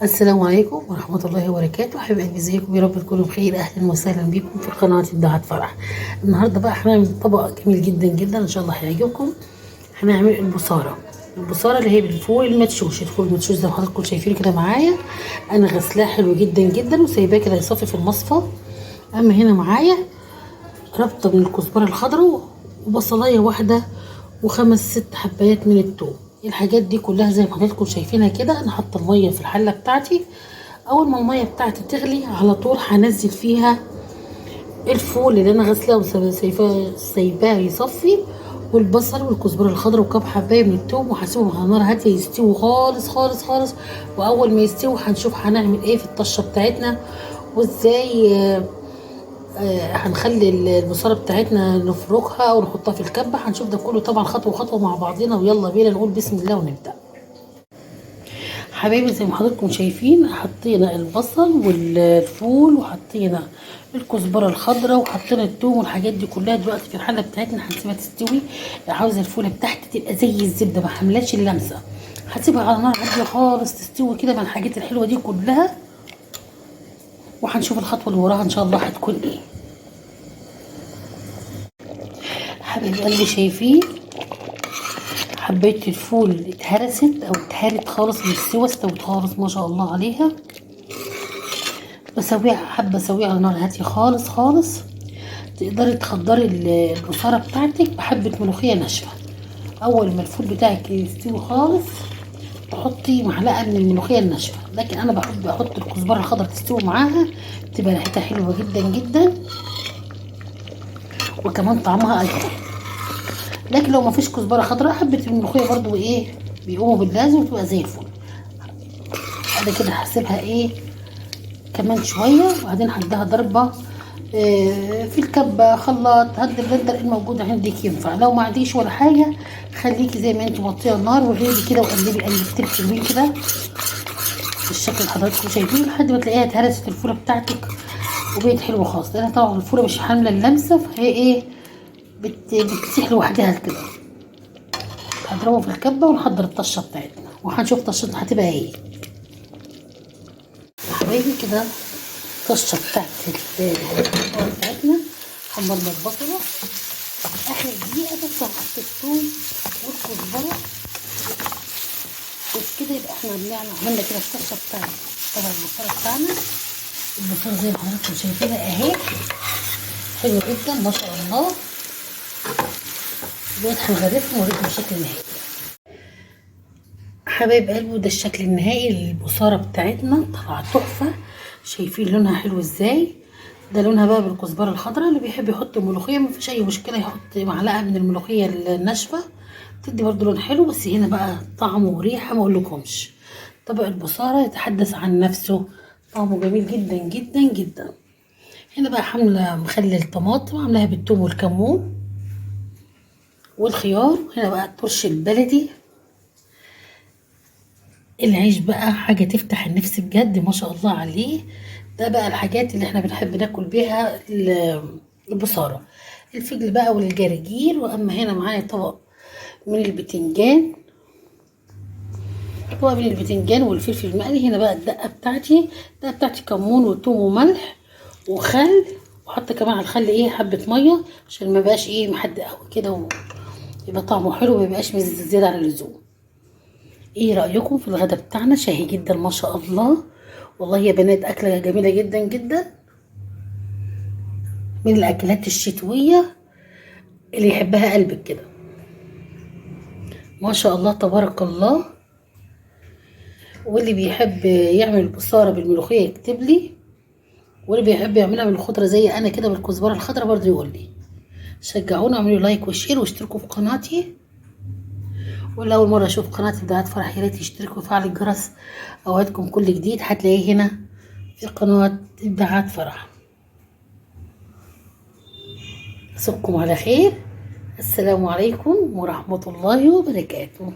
السلام عليكم ورحمة الله وبركاته. حبايبي قلبي، ازيكم؟ يا رب تكونوا بخير. اهلا وسهلا بكم في قناة ابداعات فرح. النهارده بقى هنعمل طبق جميل جدا جدا ان شاء الله هيعجبكم. هنعمل البصارة اللي هي بالفول المدشوش. الفول المدشوش زي ما حضراتكم شايفين كده معايا، انا غسلاه حلو جدا جدا وسايباه كده يصفي في المصفى. اما هنا معايا ربطة من الكزبرة الخضراء وبصلاية واحدة وخمس ست حبايات من الثوم. الحاجات دي كلها زي ما حضراتكم شايفينها كده. انا حاطه الميه في الحله بتاعتي. اول ما الميه بتاعتي تغلي على طول هنزل فيها الفول اللي انا غسلاه سايباه يصفي، والبصل والكزبره الخضراء وكام حبايه من الثوم، وهسيبهم على نار هاديه يستووا خالص خالص خالص. واول ما يستووا هنشوف هنعمل ايه في الطشه بتاعتنا، وازاي هنخلي البصاره بتاعتنا نفركها ونحطها في الكبه. هنشوف ده كله طبعا خطوه خطوه مع بعضنا، ويلا بينا نقول بسم الله ونبدا. حبايبي زي ما حضراتكم شايفين حطينا البصل والفول وحطينا الكزبره الخضراء وحطينا الثوم والحاجات دي كلها. دلوقتي في الحله بتاعتنا هنسيبها تستوي. عاوزه الفوله بتاعتي تبقى زي الزبده، ما حملتش اللمسه. هسيبها على نار هاديه خالص تستوي كده مع الحاجات الحلوه دي كلها، وهنشوف الخطوه اللي وراها ان شاء الله هتكون ايه. حبايب قلبي شايفين حبايه الفول اتهرست او اتهرت خالص من السوا، استوت خالص ما شاء الله عليها. بسويها حبه، اسويها على نار هاديه خالص خالص. تقدري تخضري البصاره بتاعتك بحبه ملوخيه ناشفه. اول ما الفول بتاعك يستوي خالص تحطي معلقه من الملوخيه الناشفه، لكن انا بحب احط الكزبره الخضراء تستوي معاها، تبقى ريحتها حلوه جدا جدا وكمان طعمها اجمل. لكن لو ما فيش كزبره خضراء حبه الملوخيه برضو ايه بيقوموا باللازم وتبقى زي الفل. بعد كده هسيبها ايه كمان شويه، وبعدين هديها ضربه في الكبه، خلاط، هدي بلندر الموجود عندك ينفع. لو ما عنديش ولا حاجه خليكي زي ما انت موطيه النار وهدي كده وقلبي قلبتين حلوين كده بالشكل اللي حضراتكم شايفين، لحد ما تلاقيها اتهرست الفوله بتاعتك وبقت حلوه خالص. لان طبعا الفوله مش حامله اللمسه، فهي ايه بتسيح لوحدها كده. هضربه في الكبه ونحضر الطشه بتاعتنا وهنشوف طشتنا هتبقى ايه. يا حبايبي كده الطشه بتاعتنا حمرنا البصله اخر دقيقه بس، هنحط الثوم والكزبره بس كده. يبقى احنا عملنا كده الطشه بتاعتنا. طبعا البصاره بتاعنا البصاره زي ما حضراتكم شايفينها اهي حلوه جدا ما شاء الله. دلوقتي هنغرفهم ونوريكم الشكل النهائي. حبايب قلبي ده الشكل النهائي للبصاره بتاعتنا، طلع تحفه. شايفين لونها حلو ازاي؟ ده لونها بقى بالكزبره الخضراء. اللي بيحب يحط ملوخيه مفيش اي مشكله، يحط معلقه من الملوخيه الناشفه تدي برضو لون حلو. بس هنا بقى طعمه وريحه ما اقولكمش. طبق البصاره يتحدث عن نفسه، طعمه جميل جدا جدا جدا. هنا بقى حامله مخلل طماطم عاملاها بالثوم والكمون والخيار. هنا بقى الترش البلدي. العيش بقى حاجة تفتح النفس بجد ما شاء الله عليه. ده بقى الحاجات اللي احنا بنحب ناكل بيها البصارة. الفجل بقى والجرجير. واما هنا معايا طبق من البتنجان، طبق من البتنجان والفلفل المقلي. هنا بقى الدقة بتاعتي كمون وثوم وملح وخل، وحاطه كمان على الخل ايه حبة مية عشان ما بقاش ايه محدق قوي كده، ويبقى طعمه حلو وما يبقاش مزز زيادة عن اللزوم. ايه رأيكم في الغدا بتاعنا؟ شهي جدا ما شاء الله. والله يا بنات اكلة جميلة جدا جدا، من الاكلات الشتوية اللي يحبها قلبك كده ما شاء الله تبارك الله. واللي بيحب يعمل بصارة بالملوخية يكتب لي، واللي بيحب يعملها بالخضرة زي انا كده بالكزبرة الخضراء برضه يقول لي. شجعونا، اعملوا لايك وشير واشتركوا في قناتي. واللي اول مرة اشوف قناة ابداعات فرح يا ريت يشتركوا ويفعلوا الجرس. اوعدكم كل جديد هتلاقيه هنا في قناة ابداعات فرح. أشوفكم على خير. السلام عليكم ورحمة الله وبركاته.